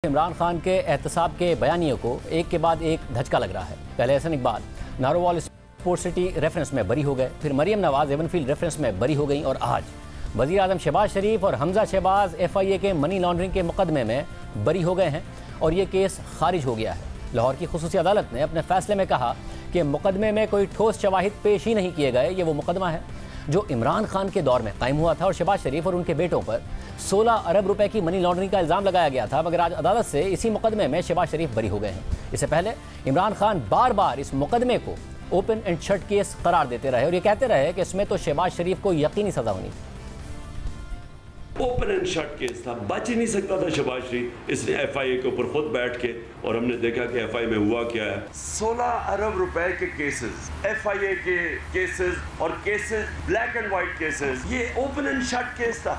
इमरान खान के एहतसाब के बयानियों को एक के बाद एक धचका लग रहा है। पहले Ahsan Iqbal Narowal sport city reference में बरी हो गए, फिर मरियम नवाज एवनफील्ड रेफरेंस में बरी हो गई और आज वज़ीर आज़म शहबाज शरीफ और हमजा शहबाज FIA के मनी लॉन्ड्रिंग के मुकदमे में बरी हो गए हैं और ये केस खारिज हो गया है। लाहौर की खुसूसी अदालत ने अपने फैसले में कहा कि मुकदमे में कोई ठोस शवाहिद पेश ही नहीं किए गए। ये वो मुकदमा है जो इमरान खान के दौर में कायम हुआ था और शहबाज शरीफ और उनके बेटों पर 16 अरब रुपए की मनी लॉन्ड्रिंग का इल्ज़ाम लगाया गया था, मगर आज अदालत से इसी मुकदमे में शहबाज शरीफ बरी हो गए हैं। इससे पहले इमरान खान बार बार इस मुकदमे को ओपन एंड शट केस करार देते रहे और ये कहते रहे कि इसमें तो शहबाज शरीफ को यकीनी सजा होनी थी। ओपन एंड शट केस था, बच ही नहीं सकता था शहबाज शरीफ। इसने FIA के ऊपर खुद बैठ के और हमने देखा कि FIA में हुआ क्या है। 16 अरब रुपए के केसेस, FIA के केसेस और cases black and white cases, ये ओपन एंड शट केस था।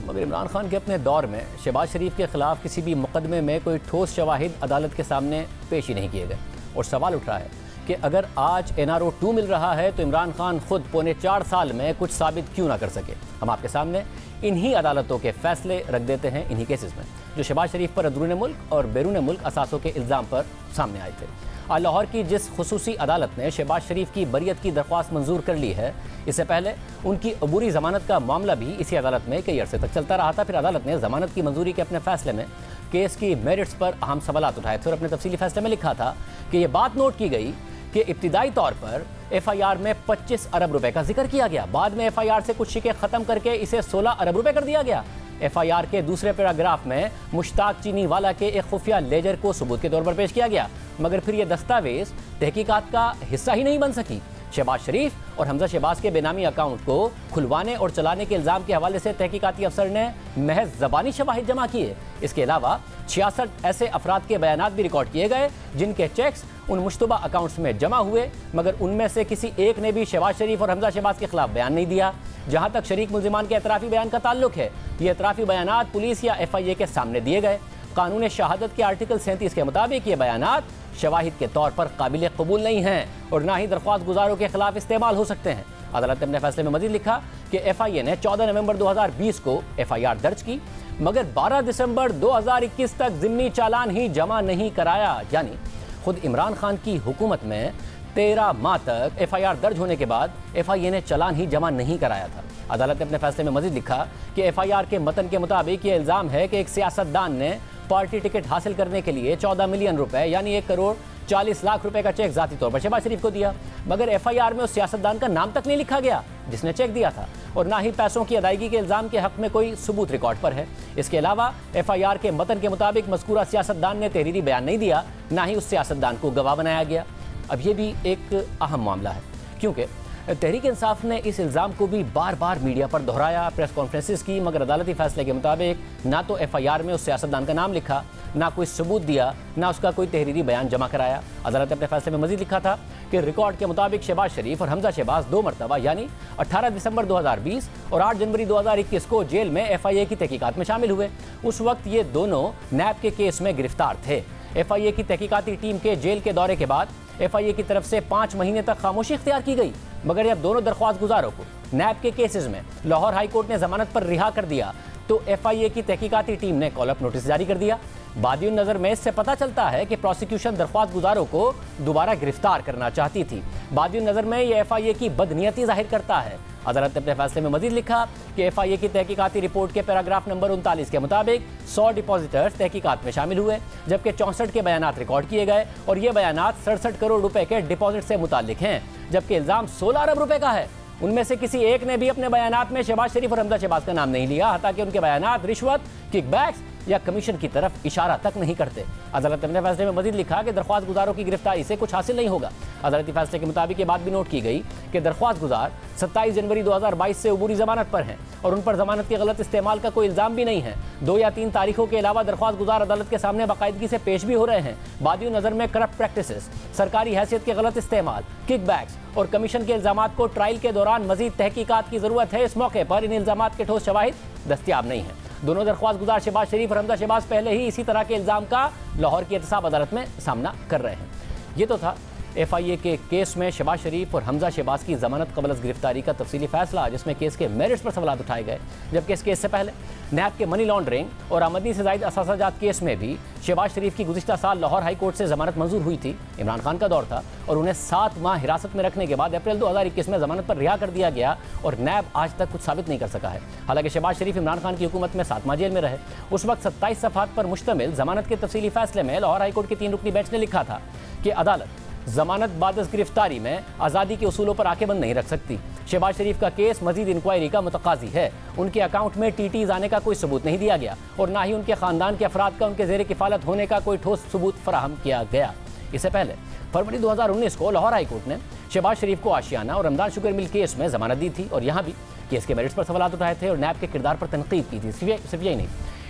मगर इमरान खान के अपने दौर में शहबाज शरीफ के खिलाफ किसी भी मुकदमे में कोई ठोस शवाहिद अदालत के सामने पेश ही नहीं किए गए और सवाल उठ रहा है कि अगर आज NRO 2 मिल रहा है तो इमरान खान खुद पौने 4 साल में कुछ साबित क्यों ना कर सके। हम आपके सामने इन्हीं अदालतों के फैसले रख देते हैं, इन्हीं केसेस में जो शहबाज शरीफ पर अंदरूनी मुल्क और बैरून मुल्क असासों के इल्ज़ाम पर सामने आए थे। आज लाहौर की जिस खुसूसी अदालत ने शहबाज शरीफ की बरियत की दरख्वास्त मंजूर कर ली है, इससे पहले उनकी अबूरी जमानत का मामला भी इसी अदालत में कई अरसे तक चलता रहा था। फिर अदालत ने जमानत की मंजूरी के अपने फैसले में केस की मेरिट्स पर अहम सवालात उठाए थे और अपने तफसीली फैसले में लिखा था कि यह बात नोट की गई कि इब्तिदाई तौर पर FIR में 25 अरब रुपए का जिक्र किया गया, बाद में FIR से कुछ शिकें खत्म करके इसे 16 अरब रुपए कर दिया गया। FIR के दूसरे पैराग्राफ में मुश्ताक चीनीवाला के एक खुफिया लेजर को सबूत के तौर पर पेश किया गया, मगर फिर यह दस्तावेज तहकीकात का हिस्सा ही नहीं बन सकी। शहबाज शरीफ और हमजा शहबाज के बेनामी अकाउंट को खुलवाने और चलाने के इल्ज़ाम के हवाले से तहकीकाती अफसर ने महज ज़बानी शवाहिद जमा किए। इसके अलावा 66 ऐसे अफराद के बयानात भी रिकॉर्ड किए गए जिनके चेक्स उन मुश्तबा अकाउंट्स में जमा हुए, मगर उनमें से किसी एक ने भी शहबाज शरीफ और हमजा शहबाज के खिलाफ बयान नहीं दिया। जहां तक शरीक मुल्जिमान के एतराफ़ी बयान का ताल्लुक है, ये एतराफ़ी बयानात पुलिस या FIA के सामने दिए गए। कानून शहादत के आर्टिकल 37 के मुताबिक ये बयानात शवाहिद के तौर पर काबिल कबूल नहीं हैं और ना ही दरख्वास्त गुजारों के खिलाफ इस्तेमाल हो सकते हैं। अदालत ने अपने फैसले में मजीद लिखा कि FIA ने 14 नवंबर 2020 को FIR दर्ज की, मगर 12 दिसंबर 2021 तक ज़िम्नी चालान ही जमा नहीं कराया। यानी खुद इमरान खान की हुकूमत में 13 माह तक FIR दर्ज होने के बाद FIA ने चालान ही जमा नहीं कराया था। अदालत ने अपने फैसले में मजीद लिखा कि FIR के मतन के मुताबिक ये इल्ज़ाम है कि एक सियासतदान ने पार्टी टिकट हासिल करने के लिए 14 मिलियन रुपए यानी 1 करोड़ 40 लाख रुपए का चेक जाती तौर पर शहबाज शरीफ को दिया, मगर FIR में उस सियासतदान का नाम तक नहीं लिखा गया जिसने चेक दिया था और ना ही पैसों की अदायगी के इल्ज़ाम के हक में कोई सबूत रिकॉर्ड पर है। इसके अलावा FIR के मतन के मुताबिक मज़कूरा सियासतदान ने तहरीरी बयान नहीं दिया, ना ही उस सियासतदान को गवाह बनाया गया। अब ये भी एक अहम मामला है क्योंकि तहरीक इंसाफ ने इस इल्ज़ाम को भी बार बार मीडिया पर दोहराया, प्रेस कॉन्फ्रेंसेस की, मगर अदालती फैसले के मुताबिक ना तो FIR में उस सियासतदान का नाम लिखा, ना कोई सबूत दिया, ना उसका कोई तहरीरी बयान जमा कराया। अदालत ने अपने फैसले में मजीद लिखा था कि रिकॉर्ड के मुताबिक शहबाज शरीफ और हमजा शहबाज 2 मरतबा यानी 18 दिसंबर 2020 और 8 जनवरी 2021 को जेल में FIA की तहकीकात में शामिल हुए। उस वक्त ये दोनों नैब के केस में गिरफ्तार थे। FIA की तहकीकाती टीम के जेल के दौरे के बाद FIA की तरफ से 5 महीने तक खामोशी इख्तियार की गई, मगर जब दोनों दरख्वास्त गुजारों को नैब के केसेस में लाहौर हाई कोर्ट ने जमानत पर रिहा कर दिया तो FIA की तहकीकाती टीम ने कॉल अप नोटिस जारी कर दिया। बादियुन नज़र में इससे पता चलता है कि प्रोसिक्यूशन दरख्वास्त गुजारों को दोबारा गिरफ्तार करना चाहती थी। बादियुन नज़र में यह FIA की बदनीयती जाहिर करता है। अदालत ने अपने फैसले में मजीद लिखा कि FIA की तहकीकाती रिपोर्ट के पैराग्राफ नंबर 39 के मुताबिक 100 डिपॉजिटर्स तहकीकात में शामिल हुए, जबकि 64 के बयानात रिकॉर्ड किए गए और ये बयानात 67 करोड़ रुपए के डिपॉजिट से मुताल्लिक हैं, जबकि इल्ज़ाम 16 अरब रुपए का है। उनमें से किसी एक ने भी अपने बयानात में शहबाज शरीफ और हमजा शहबाज का नाम नहीं लिया, हालांकि उनके बयानात रिश्वत, किकबैक्स या कमीशन की तरफ इशारा तक नहीं करते। अदालत ने अपने फैसले में मजीद लिखा कि दरख्वास्त गुजारों की गिरफ्तारी से कुछ हासिल नहीं होगा। अदालती फैसले के मुताबिक ये बात भी नोट की गई कि दरख्वास्त गुजार 27 जनवरी 2022 से अबूरी जमानत पर हैं और उन पर जमानत के गलत इस्तेमाल का कोई इल्ज़ाम भी नहीं है। 2 या 3 तारीखों के अलावा दरख्वास्त गुजार अदालत के सामने बाकायदगी से पेश भी हो रहे हैं। बादियों नज़र में करप्ट प्रैक्टिसेस, सरकारी हैसियत के गलत इस्तेमाल, किकबैक्स और कमीशन के इल्ज़ामात को ट्रायल के दौरान मजीद तहकीकात की ज़रूरत है। इस मौके पर इन इल्ज़ामात के ठोस शवाहिद दस्तियाब नहीं है। दोनों दरख्वास्त गुजार शहबाज शरीफ और हमजा शहबाज पहले ही इसी तरह के इल्ज़ाम का लाहौर की एहतसाब अदालत में सामना कर रहे हैं। ये तो था FIA के केस में शहबाज शरीफ और हमजा शहबाज की जमानत कबल अज़ गिरफ्तारी का तफसीली फैसला, जिसमें केस के मेरिट्स पर सवाल उठाए गए। जबकि इस केस से पहले नैब के मनी लॉन्ड्रिंग और आमदनी से ज़ायद असासाजात केस में भी शहबाज शरीफ की गुज़िश्ता साल लाहौर हाई कोर्ट से जमानत मंजूर हुई थी। इमरान खान का दौर था और उन्हें 7 माह हिरासत में रखने के बाद अप्रैल 2021 में जमानत पर रिहा कर दिया गया और नैब आज तक कुछ साबित नहीं कर सका है। हालांकि शहबाज शरीफ इमरान खान की हुकूमत में 7 माह जेल में रहे। उस वक्त 27 सफ़हात पर मुश्तमिल जमानत के तफसीली फैसले में लाहौर हाई कोर्ट की 3 रुकनी बेंच ने लिखा था कि अदालत जमानत बाद गिरफ्तारी में आज़ादी के उसूलों पर आंखें बंद नहीं रख सकती। शहबाज शरीफ का केस मजीद इंक्वायरी का मुतकाजी है। उनके अकाउंट में TTs आने का कोई सबूत नहीं दिया गया और ना ही उनके ख़ानदान के अफराद का उनके ज़ेर किफ़ालत होने का कोई ठोस सबूत फराहम किया गया। इससे पहले फरवरी 2019 को लाहौर हाई कोर्ट ने शहबाज शरीफ को आशियाना और रमदान शुगर मिल केस में जमानत दी थी और यहाँ भी केस के मेरिट्स पर सवाल उठाए थे और नैब के किरदार पर तनकीद की थी। सिर्फ यही नहीं,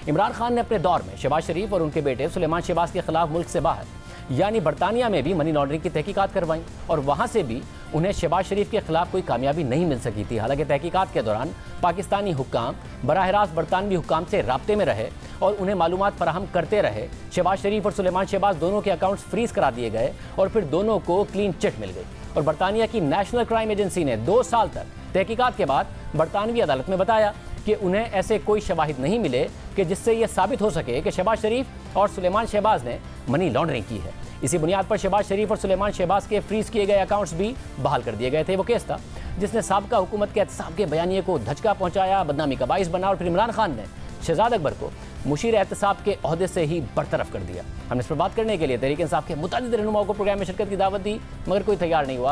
इमरान खान ने अपने दौर में शहबाज शरीफ और उनके बेटे सुलेमान शहबाज के खिलाफ मुल्क से बाहर यानी बरतानिया में भी मनी लॉन्ड्रिंग की तहकीकात करवाई और वहाँ से भी उन्हें शहबाज शरीफ के खिलाफ कोई कामयाबी नहीं मिल सकी थी। हालांकि तहकीकात के दौरान पाकिस्तानी हुक्काम बराह रास्त बरतानवी हुक्काम से राब्ते में रहे और उन्हें मालूमात फराहम करते रहे। शहबाज शरीफ और सुलेमान शहबाज दोनों के अकाउंट्स फ्रीज करा दिए गए और फिर दोनों को क्लीन चिट मिल गई और बरतानिया की नेशनल क्राइम एजेंसी ने 2 साल तक तहकीकात के बाद बरतानवी अदालत में बताया कि उन्हें ऐसे कोई शवाहिद नहीं मिले कि जिससे यह साबित हो सके कि शहबाज शरीफ और सुलेमान शहबाज ने मनी लॉन्ड्रिंग की है। इसी बुनियाद पर शहबाज शरीफ और सुलेमान शहबाज के फ्रीज किए गए अकाउंट्स भी बहाल कर दिए गए थे। वो केस था जिसने साबका हुकूमत के एहतसाब के बयानिए को धचका पहुंचाया, बदनामी का बाइस बना और फिर इमरान खान ने शहजाद अकबर को मुशीर एहतसाब के ओहदे से ही बरतरफ कर दिया। हमने इस पर बात करने के लिए तहरीक इंसाफ के मुतअद्दिद रहनुमाओं को प्रोग्राम में शिरकत की दावत दी, मगर कोई तैयार नहीं हुआ।